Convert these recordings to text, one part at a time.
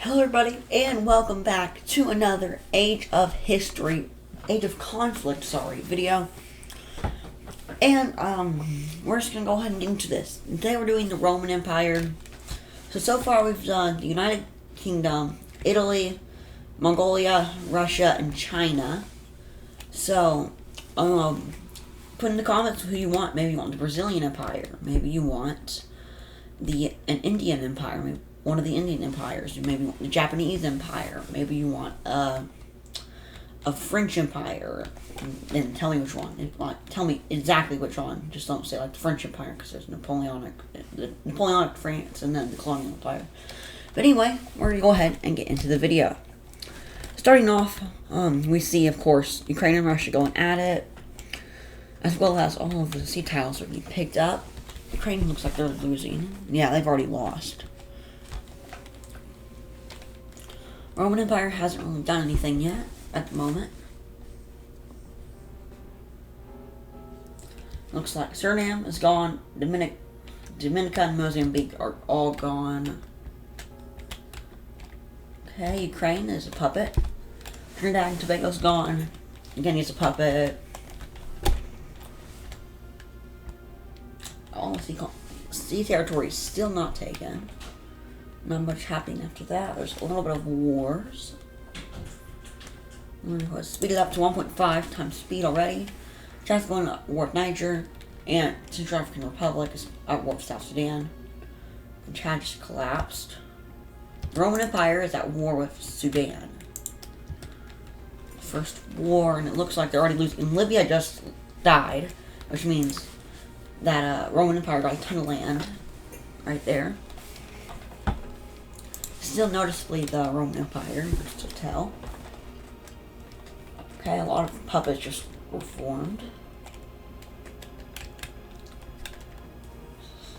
Hello, everybody, and welcome back to another Age of Conflict, video. And, we're just gonna go ahead and get into this. Today we're doing the Roman Empire. So far we've done the United Kingdom, Italy, Mongolia, Russia, and China. So, put in the comments who you want. Maybe you want the Brazilian Empire. Maybe you want an Indian Empire. Maybe one of the Indian empires. Maybe you want the Japanese Empire. Maybe you want a French Empire. And tell me which one. Tell me exactly which one. Just don't say like the French Empire, because there's Napoleonic France and then the Colonial Empire. But anyway, we're gonna go ahead and get into the video. Starting off, we see, of course, Ukraine and Russia going at it, as well as all of the sea tiles are being picked up. Ukraine looks like they're losing. Yeah, they've already lost. Roman Empire hasn't really done anything yet at the moment. Looks like Suriname is gone. Dominica and Mozambique are all gone. Okay, Ukraine is a puppet. Trinidad and Tobago's gone. Again, he's a puppet. All sea territory is still not taken. Not much happening after that. There's a little bit of wars. I'm going to speed it up to 1.5 times speed already. Chad's going to war with Niger, and Central African Republic is at war with South Sudan. And Chad just collapsed. The Roman Empire is at war with Sudan. First war, and it looks like they're already losing. And Libya just died, which means that Roman Empire got a ton of land right there. Still noticeably the Roman Empire, you can still tell. Okay, a lot of puppets just were formed.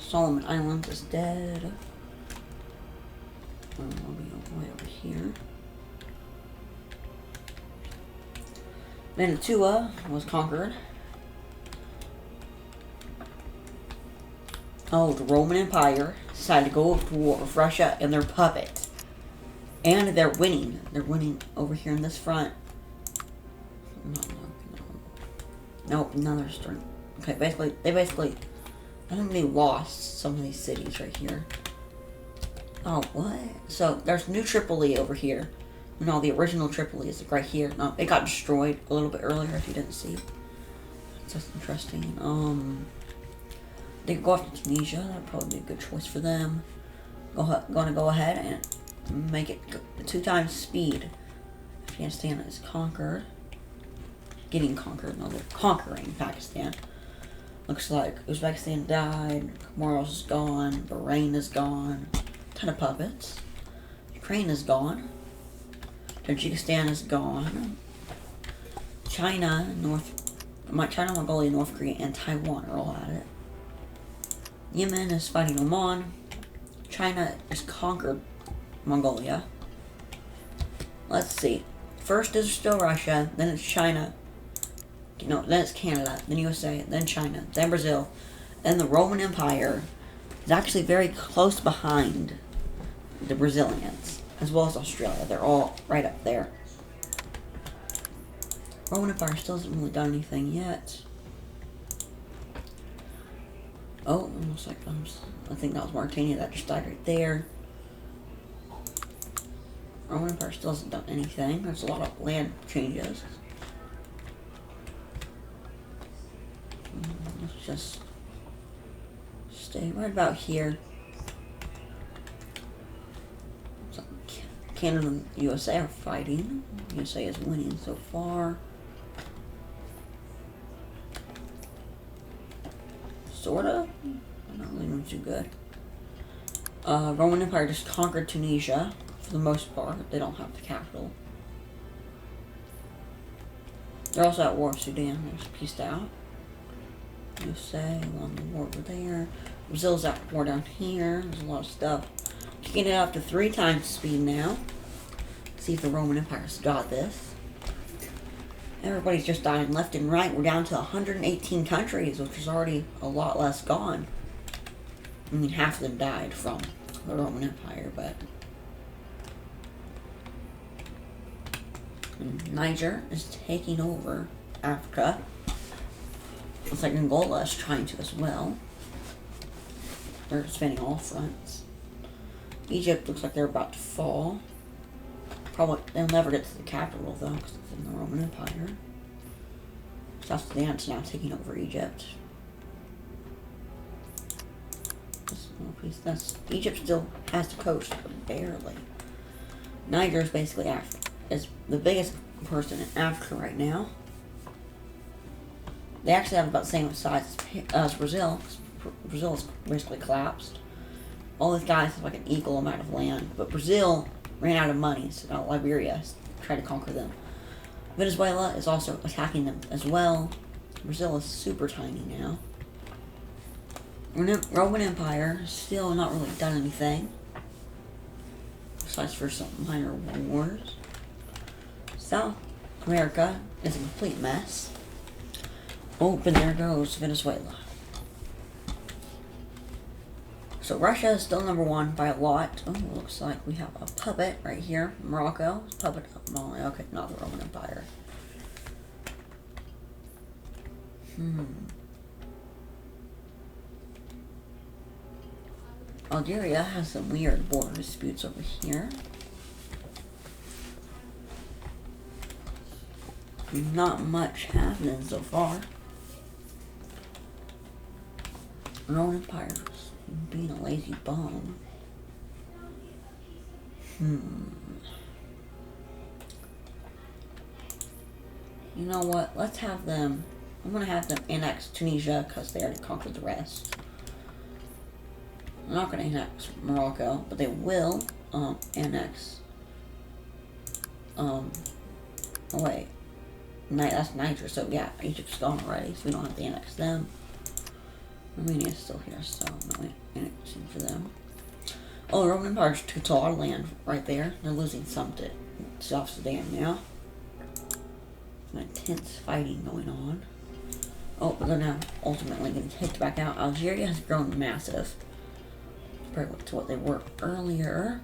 Solomon Islands is dead. I'll be way over here. Manitoba was conquered. Oh, the Roman Empire decided to go to war with Russia and their puppet. And they're winning. They're winning over here in this front. Nope, another string. Okay, I think they lost some of these cities right here. Oh, what? So, there's New Tripoli over here. No, the original Tripoli is right here. No, it got destroyed a little bit earlier, if you didn't see. That's interesting. They could go after Tunisia. That would probably be a good choice for them. Gonna go ahead and make it 2 times speed. Afghanistan is conquered. Getting conquered. No, they're conquering Pakistan. Looks like Uzbekistan died. Comoros is gone. Bahrain is gone. Ton of puppets. Ukraine is gone. Tajikistan is gone. China, Mongolia, North Korea, and Taiwan are all at it. Yemen is fighting Oman. China is conquered Mongolia. Let's see. First is still Russia, then it's China. No, then it's Canada, then USA, then China, then Brazil. Then the Roman Empire is actually very close behind the Brazilians, as well as Australia. They're all right up there. Roman Empire still hasn't really done anything yet. Oh, almost like I think that was Mauritania that just died right there. Roman Empire still hasn't done anything. There's a lot of land changes. Let's just stay right about here. So Canada and USA are fighting. USA is winning so far. Sorta. I'm not really doing too good. Roman Empire just conquered Tunisia for the most part. They don't have the capital. They're also at war with Sudan. They're just pieced out. USA won the war over there. Brazil's at war down here. There's a lot of stuff. Kicking it up to 3 times speed now. See if the Roman Empire's got this. Everybody's just dying left and right. We're down to 118 countries, which is already a lot less gone. I mean, half of them died from the Roman Empire, but Niger is taking over Africa. Looks like Angola is trying to as well. They're expanding all fronts. Egypt looks like they're about to fall. Probably they'll never get to the capital though, because it's in the Roman Empire. South Sudan's now taking over Egypt. Egypt still has the coast, but barely. Niger is basically is the biggest person in Africa right now. They actually have about the same size as Brazil. Brazil is basically collapsed. All these guys have like an equal amount of land, but Brazil ran out of money, so now Liberia tried to conquer them. Venezuela is also attacking them as well. Brazil is super tiny now. Roman Empire still not really done anything, besides for some minor wars. South America is a complete mess. Oh, and there goes Venezuela. So Russia is still number one by a lot. Oh, looks like we have a puppet right here. Morocco. Puppet of Mali. Okay, not the Roman Empire. Algeria has some weird border disputes over here. Not much happening so far. Roman Empire being a lazy bum. You know what? Let's have them. I'm gonna have them annex Tunisia because they already conquered the rest. They're not gonna annex Morocco, but they will annex. Oh wait, that's Niger. So yeah, Egypt's gone already, so we don't have to annex them. Romania's still here, so no annexing for them. Oh, the Roman Empire took a lot of land right there. They're losing some to South Sudan now. Some intense fighting going on. Oh, but they're now ultimately getting kicked back out. Algeria has grown massive compared to what they were earlier.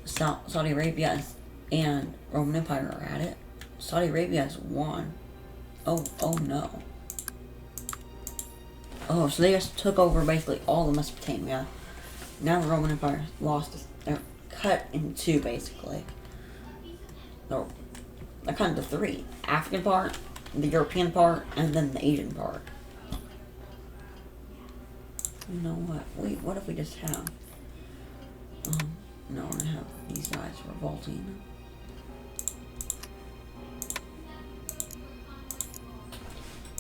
Saudi Arabia and Roman Empire are at it. Saudi Arabia has won. Oh no. Oh, so they just took over basically all of Mesopotamia. Now the Roman Empire lost. They're cut in two, basically. They're cut into three. African part, the European part, and then the Asian part. You know what? What if we just have... no, we're going to have these guys revolting.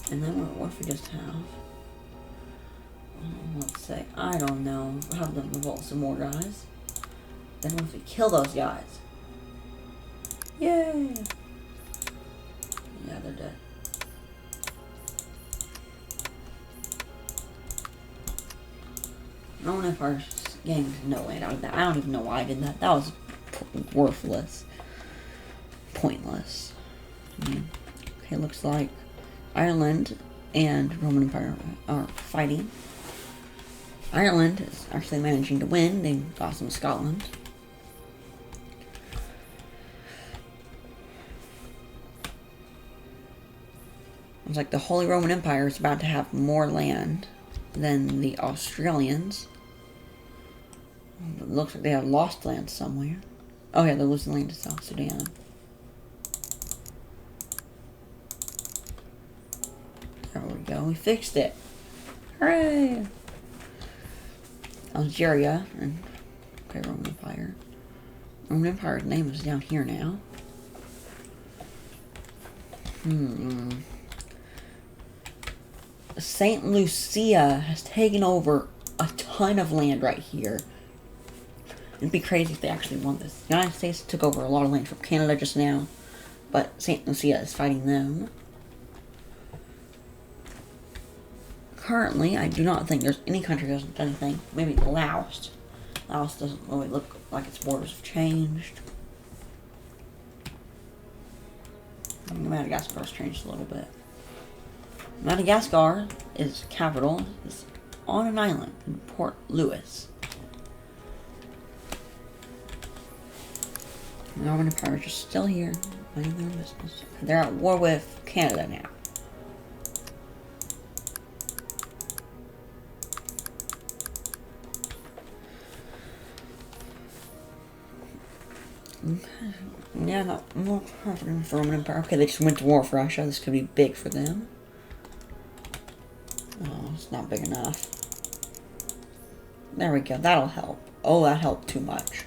And then what if we just have... let's say, I don't know, have them revolt some more guys. Then what if we kill those guys? Yay! Yeah, they're dead. Roman Empire gained no land out of that. I don't even know why I did that. That was worthless. Pointless. Okay, looks like Ireland and Roman Empire are fighting. Ireland is actually managing to win. They got some Scotland. It's like the Holy Roman Empire is about to have more land than the Australians. It looks like they have lost land somewhere. Oh yeah, they're losing land to South Sudan. There we go. We fixed it. Hooray! Algeria and okay, Roman Empire. Roman Empire's name is down here now. Saint Lucia has taken over a ton of land right here. It'd be crazy if they actually won this. The United States took over a lot of land from Canada just now, but Saint Lucia is fighting them. Currently, I do not think there's any country that hasn't done anything. Maybe Laos. Laos doesn't really look like its borders have changed. Madagascar's changed a little bit. Madagascar is capital is on an island in Port Louis. The Roman Empire is just still here. Mind their business. They're at war with Canada now. Okay. Yeah, not more confident for Roman Empire. Okay, they just went to war with Russia. This could be big for them. Oh, it's not big enough. There we go. That'll help. Oh, that helped too much.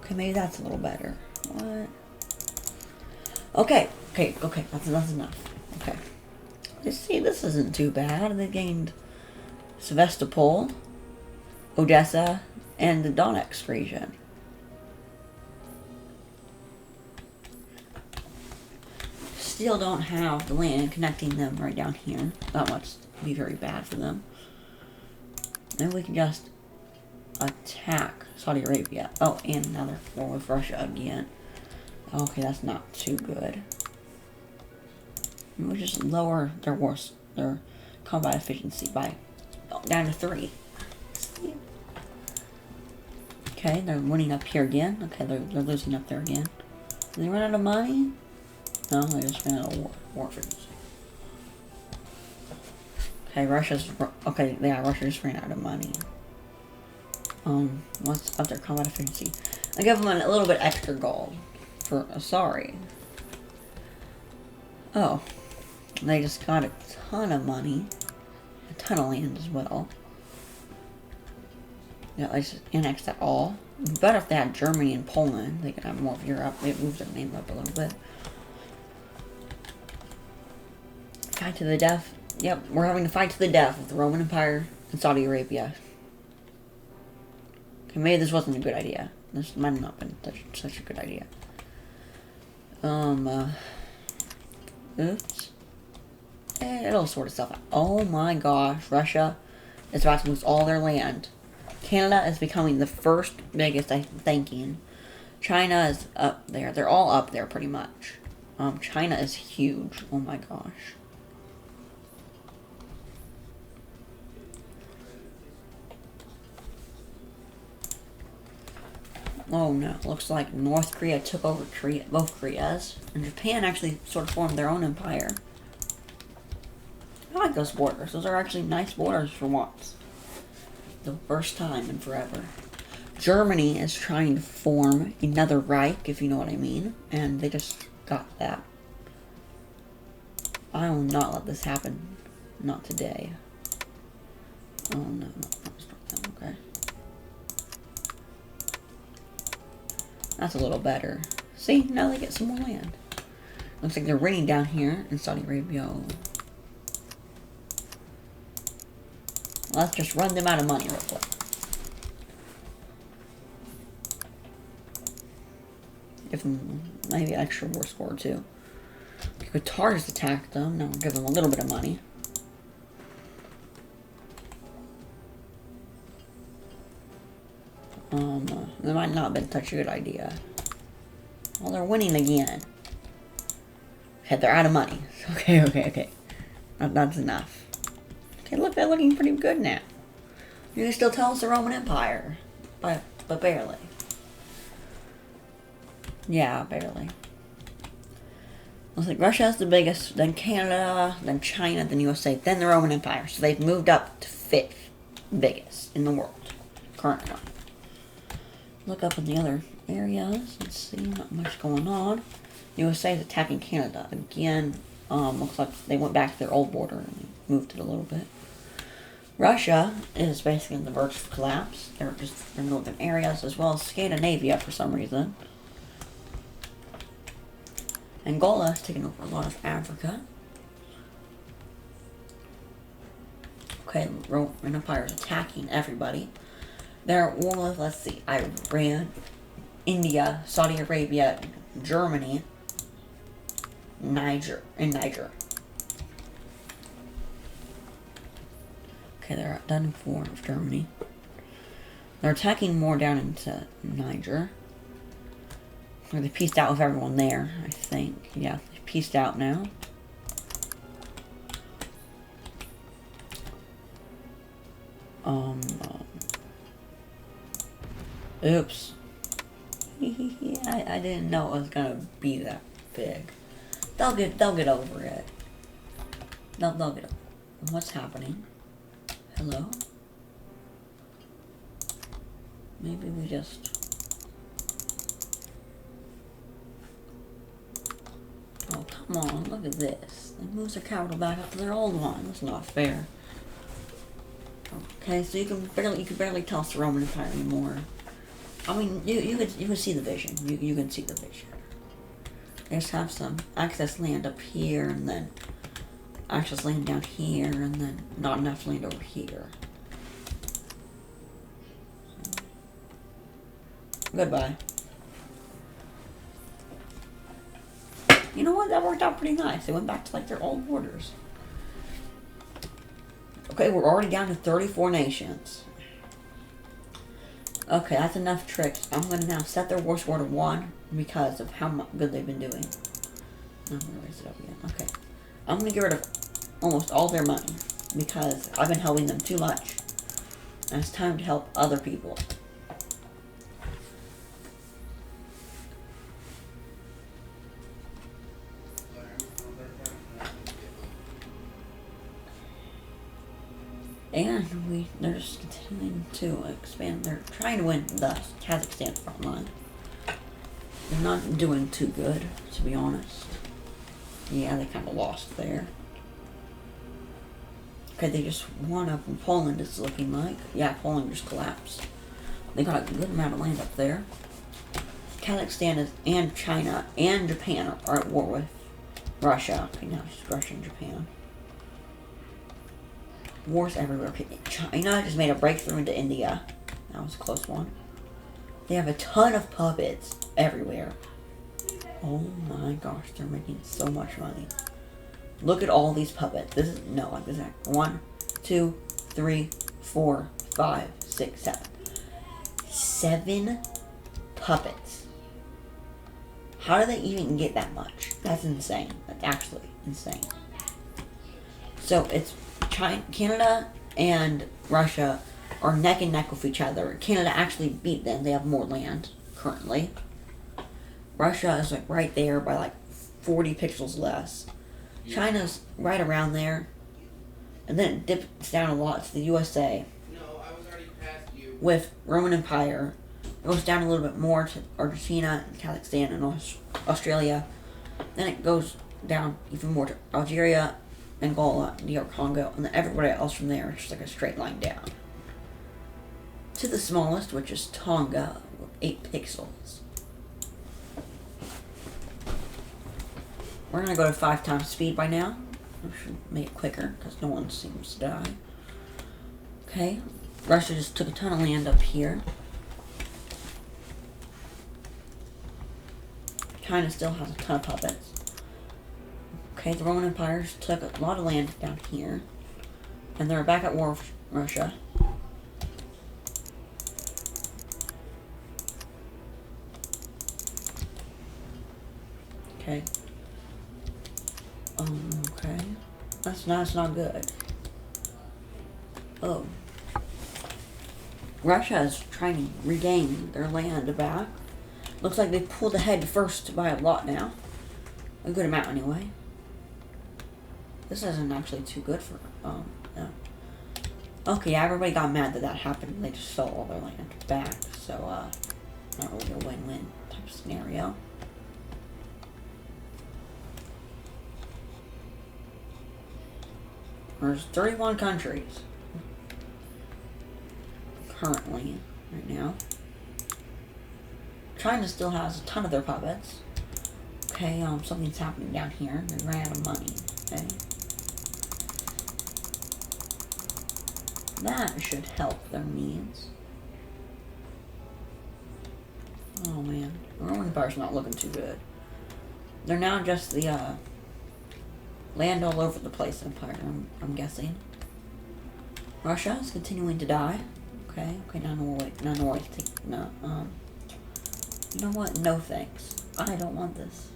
Okay, maybe that's a little better. What? Okay. That's enough. Okay. Let's see, this isn't too bad. They gained Sevastopol, Odessa, and the Donetsk region. Still don't have the land connecting them right down here. That must be very bad for them. Then we can just attack Saudi Arabia. Oh, and another war with Russia again. Okay, that's not too good. We'll just lower their combat efficiency by down to 3. Okay, they're winning up here again. Okay, they're losing up there again. Did they run out of money? No, they just ran out of war efficiency. Okay, Russia just ran out of money. What's up their combat efficiency? I give them a little bit extra gold for sorry. Oh, they just got a ton of money, a ton of land as well. Yeah, they just annexed that all. Better if they had Germany and Poland. They could have more of Europe. They moved their name up a little bit. Fight to the death. Yep, we're having to fight to the death with the Roman Empire and Saudi Arabia. Okay, maybe this wasn't a good idea. This might have not been such a good idea. Oops. It'll sort itself out. Oh my gosh, Russia is about to lose all their land. Canada is becoming the first biggest, I'm thinking. China is up there. They're all up there pretty much. China is huge. Oh my gosh. Oh no, looks like North Korea took over both Koreas, and Japan actually sort of formed their own empire. I like those borders. Those are actually nice borders for once. The first time in forever. Germany is trying to form another Reich, if you know what I mean, and they just got that. I will not let this happen. Not today. Oh no, okay. That's a little better. See, now they get some more land. Looks like they're raining down here in Saudi Arabia. Let's just run them out of money real quick. Give them maybe an extra war score too. Qatar just attacked them. Now we'll give them a little bit of money. That might not have been such a good idea. Well, they're winning again. Okay, they're out of money. Okay. That's enough. Okay, look, they're looking pretty good now. You can still tell it's the Roman Empire. But barely. Yeah, barely. Looks like Russia's the biggest, then Canada, then China, then USA, then the Roman Empire. So they've moved up to 5th biggest in the world currently. Look up in the other areas. Let's see, not much going on. USA is attacking Canada again. Looks like they went back to their old border and moved it a little bit. Russia is basically on the verge of collapse. They're just in northern areas as well as Scandinavia for some reason. Angola is taking over a lot of Africa. Okay, Roman Empire is attacking everybody. They're at war with, let's see, Iran, India, Saudi Arabia, Germany, Niger. Okay, they're done for war with Germany. They're attacking more down into Niger. Or they pieced out with everyone there, I think. Yeah, they pieced out now. Oops. I didn't know it was gonna be that big. They'll get over it. They'll get over it. What's happening? Hello? Maybe we just... Oh, come on, look at this. They moved their capital back up to their old one. That's not fair. Okay, so you can barely tell it's the Roman Empire anymore. I mean, you can see the vision. You can see the vision. They just have some access land up here, and then access land down here, and then not enough land over here. Goodbye. You know what? That worked out pretty nice. They went back to like their old borders. Okay, we're already down to 34 nations. Okay, that's enough tricks. I'm going to now set their war score to 1 because of how good they've been doing. I'm going to raise it up again. Okay. I'm going to get rid of almost all their money because I've been helping them too much. And it's time to help other people. And they're just continuing to expand. They're trying to win the Kazakhstan front line. They're not doing too good, to be honest. Yeah, they kind of lost there. Okay, they just won up in Poland, it's looking like. Yeah, Poland just collapsed. They got a good amount of land up there. Kazakhstan and China and Japan are at war with Russia. Okay, now it's just Russia and Japan. Wars everywhere. China just made a breakthrough into India. That was a close one. They have a ton of puppets everywhere. Oh my gosh, they're making so much money. Look at all these puppets. This is, no, like this is 1, 2, 3, 4, 5, 6, 7. 7 puppets. How do they even get that much? That's insane. That's actually insane. So it's China, Canada and Russia are neck and neck with each other. Canada actually beat them. They have more land currently. Russia is like right there by like 40 pixels less. China's right around there. And then it dips down a lot to the USA. No, I was already past you. With Roman Empire. It goes down a little bit more to Argentina, and Kazakhstan, and Australia. Then it goes down even more to Algeria, Angola, DR Congo, and then everybody else from there. It's just like a straight line down. To the smallest, which is Tonga, with 8 pixels. We're going to go to 5 times speed by now. I should make it quicker, because no one seems to die. Okay. Russia just took a ton of land up here. China still has a ton of puppets. Okay, the Roman Empire took a lot of land down here. And they're back at war with Russia. Okay. Okay. That's not good. Oh. Russia is trying to regain their land back. Looks like they pulled ahead first by a lot now. A good amount anyway. This isn't actually too good for yeah. Okay, yeah, everybody got mad that happened. They just stole all their land back. So not really a win-win type of scenario. There's 31 countries currently, right now. China still has a ton of their puppets. Okay, something's happening down here. They ran out of money. Okay. That should help their needs. Oh man, the Roman Empire's not looking too good. They're now just the land all over the place empire, I'm guessing. Russia is continuing to die. Okay, now Norway, no, you know what? No thanks. I don't want this.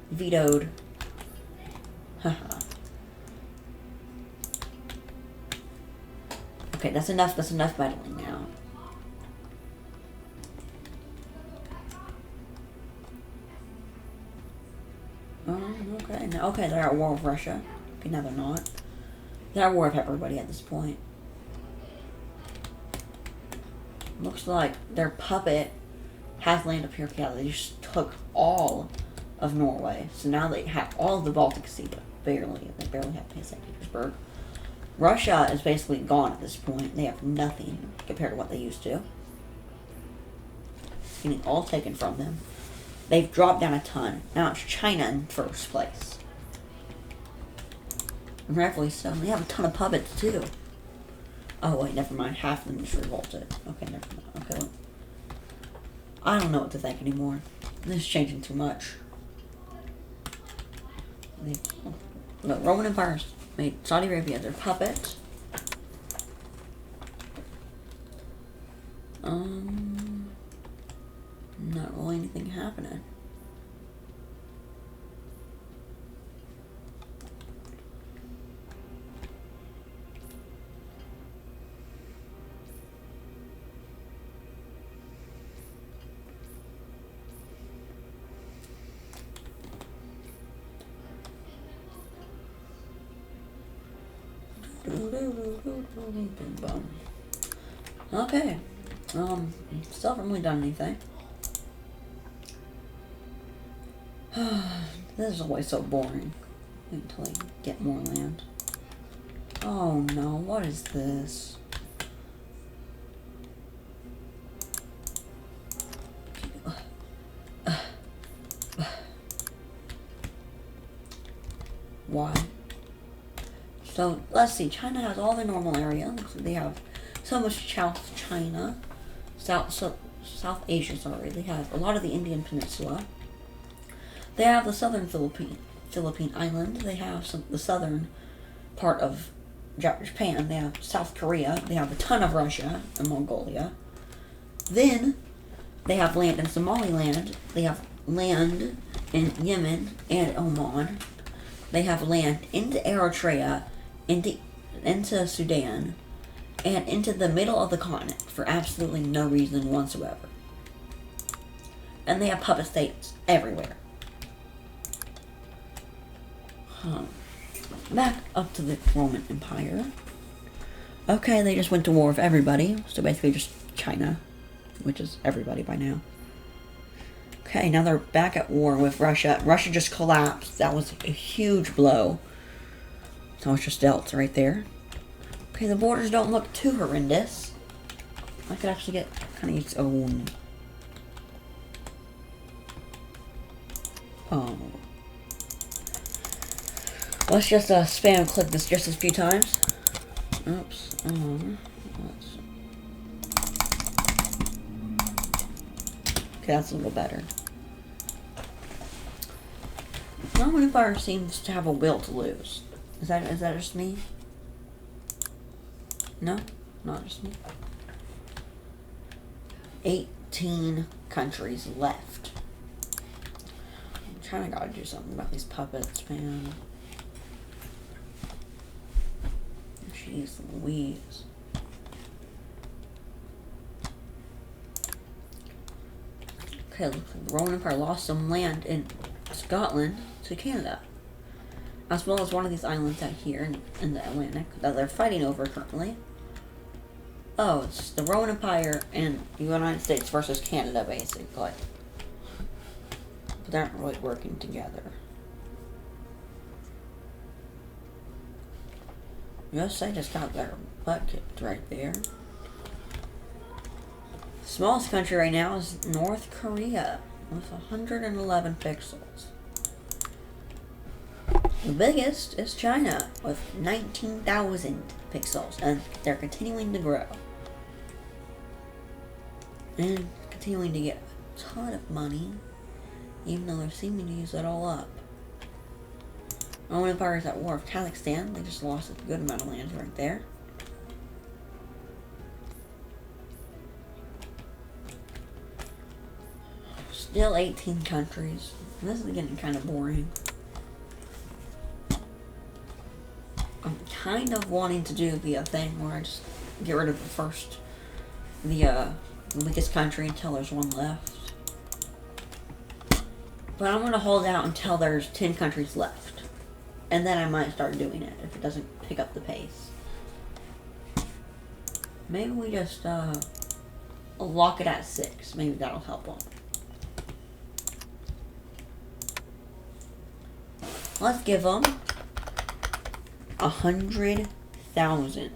Vetoed. Haha. Okay, that's enough meddling now. Okay, they're at war with Russia. Okay, now they're not. They're at war with everybody at this point. Looks like their puppet has land up here. Yeah, they just took all of Norway. So now they have all of the Baltic Sea, but barely. They barely have St. Petersburg. Russia is basically gone at this point. They have nothing compared to what they used to. Getting all taken from them. They've dropped down a ton. Now it's China in first place. And rightfully so. They have a ton of puppets too. Oh wait, never mind. Half of them just revolted. Okay, never mind. Okay, look. I don't know what to think anymore. This is changing too much. The Roman Empire made Saudi Arabia their puppet. Not really anything happening. Okay. Still haven't really done anything. This is always so boring. Wait until I get more land. Oh no, what is this? Why? So, let's see. China has all the normal area. They have so much South China. South Asia, sorry. They have a lot of the Indian Peninsula. They have the southern Philippine island. They have the southern part of Japan. They have South Korea. They have a ton of Russia and Mongolia. Then, they have land in Somaliland. They have land in Yemen and Oman. They have land into Eritrea, into Sudan, and into the middle of the continent for absolutely no reason whatsoever. And they have puppet states everywhere. Back up to the Roman Empire. Okay, they just went to war with everybody, so basically just China, which is everybody by now. Okay, now they're back at war with Russia. Russia just collapsed. That was a huge blow. So it's just dealt right there. Okay, the borders don't look too horrendous. I could actually get kind of its own. Let's just spam click this just a few times. Oops. Okay, that's a little better. Roman Empire seems to have a will to lose. Is that just me? No? Not just me. 18 countries left. I'm trying to gotta do something about these puppets, man. Jeez Louise. Okay, looks like the Roman Empire lost some land in Scotland to Canada, as well as one of these islands out here in the Atlantic that they're fighting over currently. Oh, it's the Roman Empire and the United States versus Canada, basically. But they aren't really working together. USA just got their butt kicked right there. The smallest country right now is North Korea with 111 pixels. The biggest is China with 19,000 pixels, and they're continuing to grow. And continuing to get a ton of money, even though they're seeming to use it all up. Roman Empire is at war with Kazakhstan. They just lost a good amount of land right there. Still 18 countries. This is getting kind of boring. I'm kind of wanting to do the thing where I just get rid of the weakest country until there's one left. But I'm going to hold out until there's 10 countries left. and then I might start doing it if it doesn't pick up the pace. Maybe we just lock it at 6. Maybe that'll help them. Let's give them 100,000.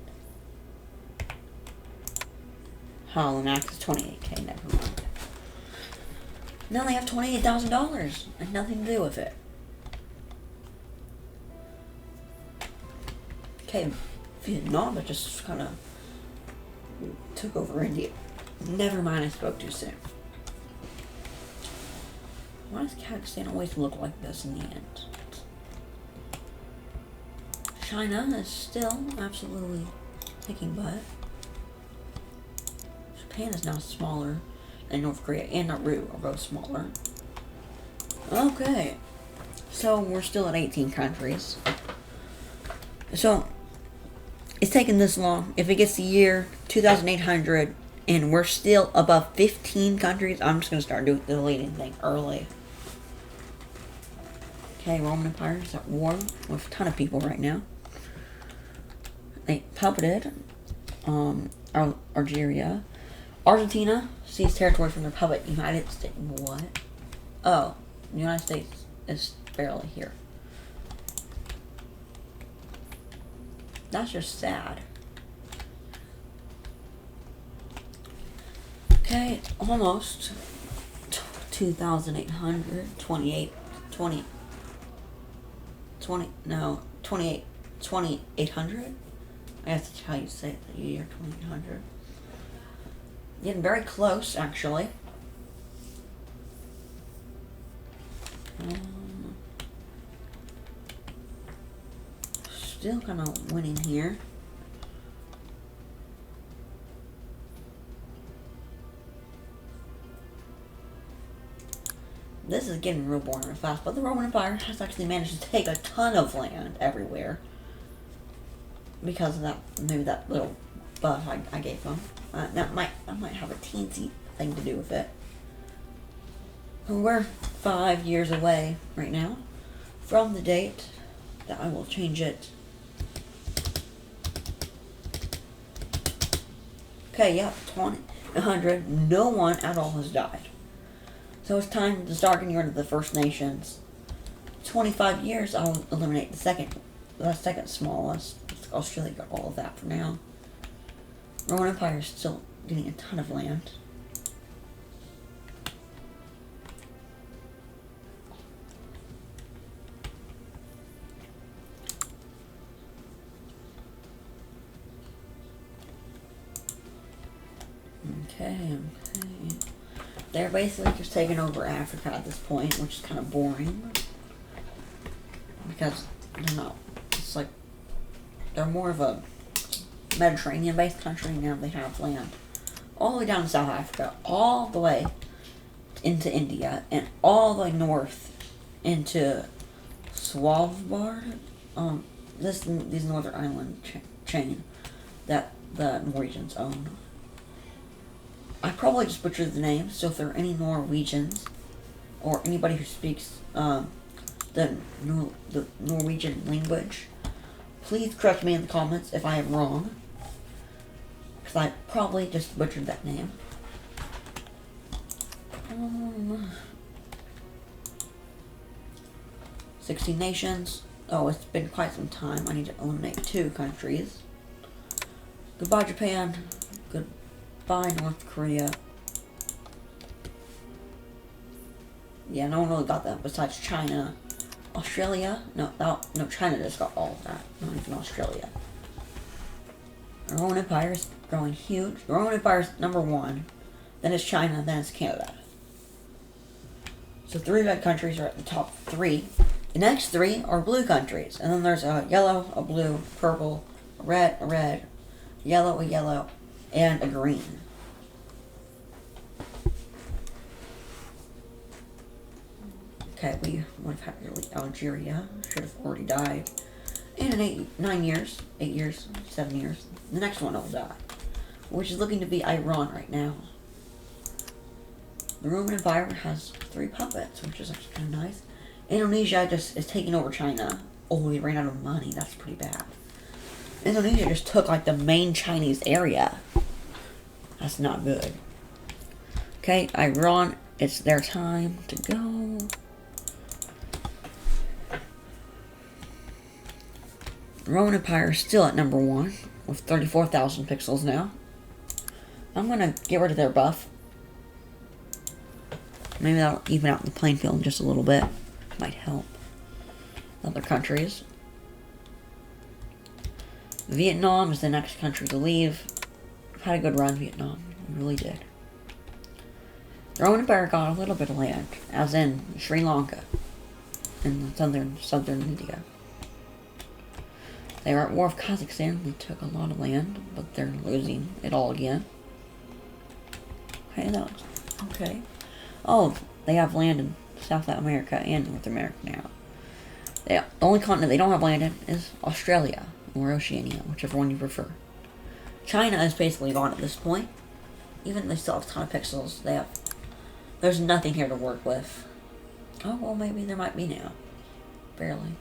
Oh, the max is 28K. Never mind. Now they have $28,000 and nothing to do with it. Okay, Vietnam, that just kind of took over India. Never mind, I spoke too soon. Why does Kazakhstan always look like this in the end? China is still absolutely kicking butt. Japan is now smaller, and North Korea and Nauru are both smaller. Okay, so we're still at 18 countries. So it's taken this long. If it gets the year 2,800 and we're still above 15 countries, I'm just going to start doing the deleting thing early. Okay, Roman Empire is at war with a ton of people right now. They puppeted Algeria. Argentina seized territory from the Republic United States. What? Oh, the United States is barely here. That's just sad. Okay, almost 2,800, 28, 2,800? I guess that's how you say it, the year 2,800. Getting very close, actually. Still kind of winning here. This is getting real boring real fast, but the Roman Empire has actually managed to take a ton of land everywhere. Because of that, maybe that little buff I gave them. That might have a teensy thing to do with it. We're 5 years away right now from the date that I will change it. Okay, yep, 100. No one at all has died. So it's time to start getting rid of the First Nations. 25 years, I'll eliminate the second smallest. Australia got all of that for now. Roman Empire is still getting a ton of land. Okay. They're basically just taking over Africa at this point, which is kind of boring. Because, I don't know, it's like, they're more of a Mediterranean-based country, and now they have land all the way down to South Africa, all the way into India, and all the way north into Svalbard. These northern island chain that the Norwegians own. I probably just butchered the name, so if there are any Norwegians or anybody who speaks the Norwegian language, please correct me in the comments if I am wrong, because I probably just butchered that name. 16 nations. Oh, it's been quite some time. I need to eliminate 2 countries. Goodbye, Japan. Goodbye, North Korea. Yeah, no one really got that besides China. Australia? No, China just got all of that. Not even Australia. The Roman Empire is growing huge. The Roman Empire is number 1. Then it's China, then it's Canada. So 3 red countries are at the top 3. The next 3 are blue countries. And then there's a yellow, a blue, purple, a red, yellow, and a green. Okay, we would have had to Algeria. Should have already died. And in 8 years, 7 years, the next one will die. Which is looking to be Iran right now. The Roman Empire has 3 puppets, which is actually kind of nice. Indonesia just is taking over China. Oh, we ran out of money. That's pretty bad. Indonesia just took like the main Chinese area. That's not good. Okay, Iran, it's their time to go. Roman Empire is still at number 1 with 34,000 pixels now. I'm gonna get rid of their buff. Maybe that'll even out the playing field just a little bit. Might help other countries. Vietnam is the next country to leave. I've had a good run, Vietnam. We really did. The Roman Empire got a little bit of land, as in Sri Lanka and southern India. They were at war with Kazakhstan. They took a lot of land, but they're losing it all again. Okay, that was okay. Oh, they have land in South America and North America now. The only continent they don't have land in is Australia or Oceania, whichever one you prefer. China is basically gone at this point. Even though they still have a ton of pixels, there's nothing here to work with. Oh, well, maybe there might be now. Barely.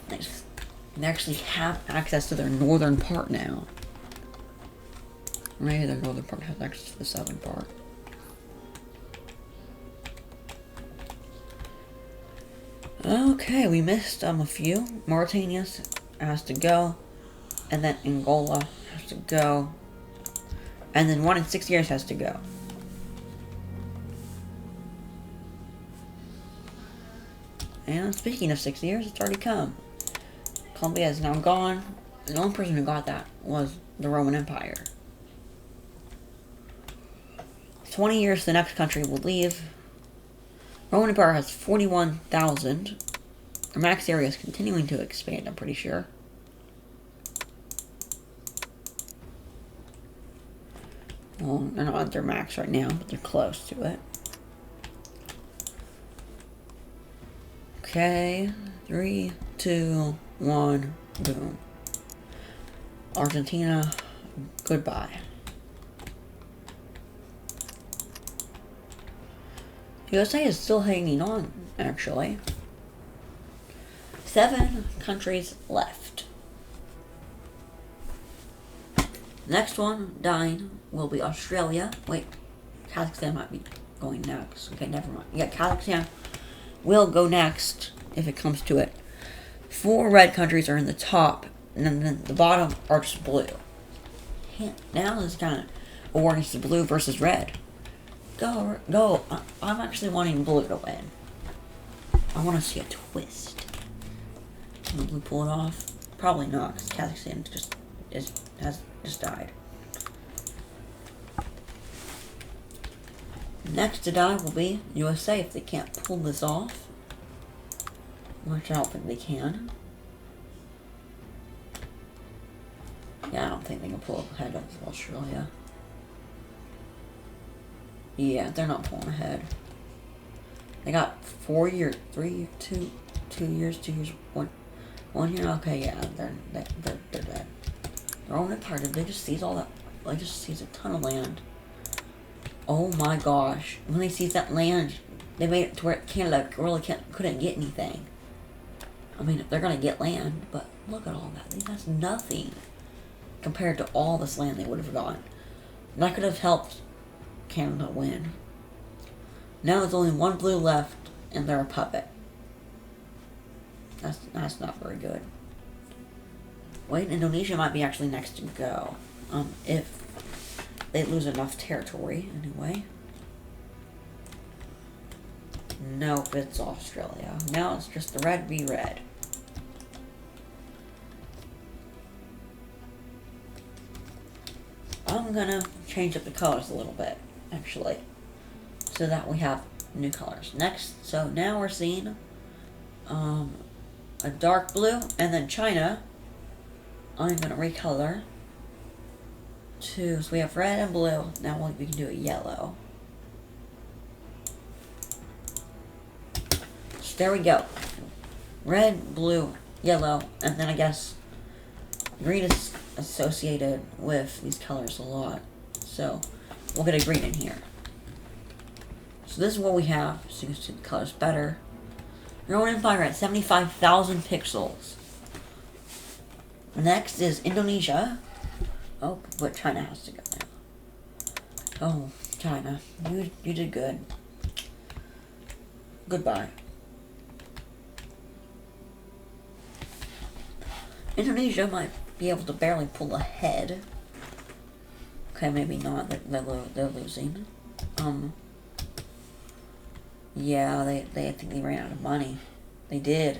They actually have access to their northern part now. Maybe their northern part has access to the southern part. Okay, we missed a few. Mauritania has to go. And then Angola has to go. And then 1 in 6 years has to go. And speaking of 6 years, it's already come. Colombia is now gone. The only person who got that was the Roman Empire. 20 years, the next country will leave. Roman Empire has 41,000. Our max area is continuing to expand, I'm pretty sure. Well, they're not at their max right now, but they're close to it. Okay, 3, 2, 1, boom. Argentina, goodbye. USA is still hanging on, actually. 7 countries left. Next one dying will be Australia. Wait, Kazakhstan might be going next. Okay, never mind. Yeah, Kazakhstan will go next if it comes to it. 4 red countries are in the top, and then the bottom are just blue. Now it's kind of awareness to blue versus red. Go. I'm actually wanting blue to win. I want to see a twist. Can the blue pull it off? Probably not, because Kazakhstan has just died. Next to die will be USA if they can't pull this off. Which I don't think they can. Yeah, I don't think they can pull ahead of Australia. Yeah, they're not pulling ahead. They got 4 years, 3, 2 years, 2 years, 1 year. Okay, yeah, they're dead. Their own empire, did they just seize all that? They just seized a ton of land. Oh my gosh! When they seized that land, they made it to where Canada really couldn't get anything. I mean, they're gonna get land, but look at all that. That's nothing compared to all this land they would have gotten. That could have helped Canada win. Now there's only 1 blue left, and they're a puppet. That's not very good. Wait, Indonesia might be actually next to go. If they lose enough territory, anyway. Nope, it's Australia. Now it's just the red v red. I'm gonna change up the colors a little bit, actually, so that we have new colors. Next, so now we're seeing a dark blue, and then China, I'm gonna recolor to, so we have red and blue. Now we can do a yellow. So there we go. Red, blue, yellow, and then I guess green is associated with these colors a lot. So we'll get a green in here. So this is what we have, so you can see the colors better. Roman Empire at 75,000 pixels. Next is Indonesia. Oh, but China has to go now. Oh, China. You did good. Goodbye. Indonesia might be able to barely pull ahead. Okay, maybe not. They're losing. Yeah, I think they ran out of money. They did.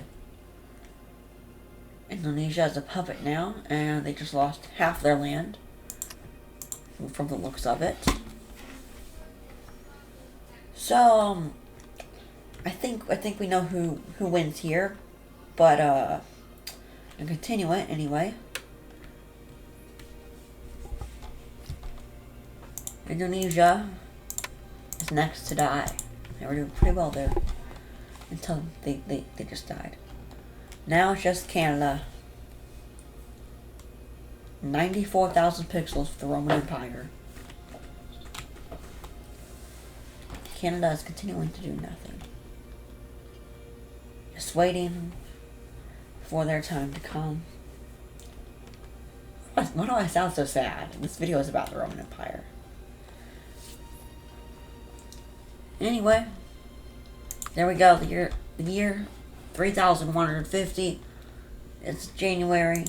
Indonesia is a puppet now, and they just lost half their land. From the looks of it. So, I think we know who wins here, but I'll continue it anyway. Indonesia is next to die. They were doing pretty well there until they just died. Now it's just Canada. 94,000 pixels for the Roman Empire. Canada is continuing to do nothing. Just waiting for their time to come. Why do I sound so sad? This video is about the Roman Empire. Anyway, there we go. The year 3150. It's January.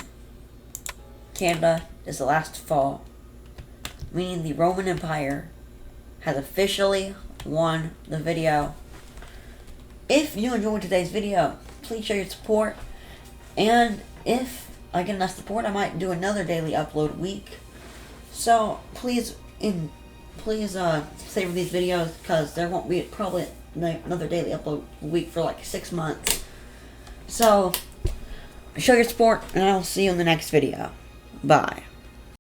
Canada is the last to fall, meaning the Roman Empire has officially won the video. If you enjoyed today's video, please show your support, and if I get enough support, I might do another daily upload week. So please save these videos, because there won't be probably another daily upload week for like 6 months. So show your support, and I'll see you in the next video. Bye.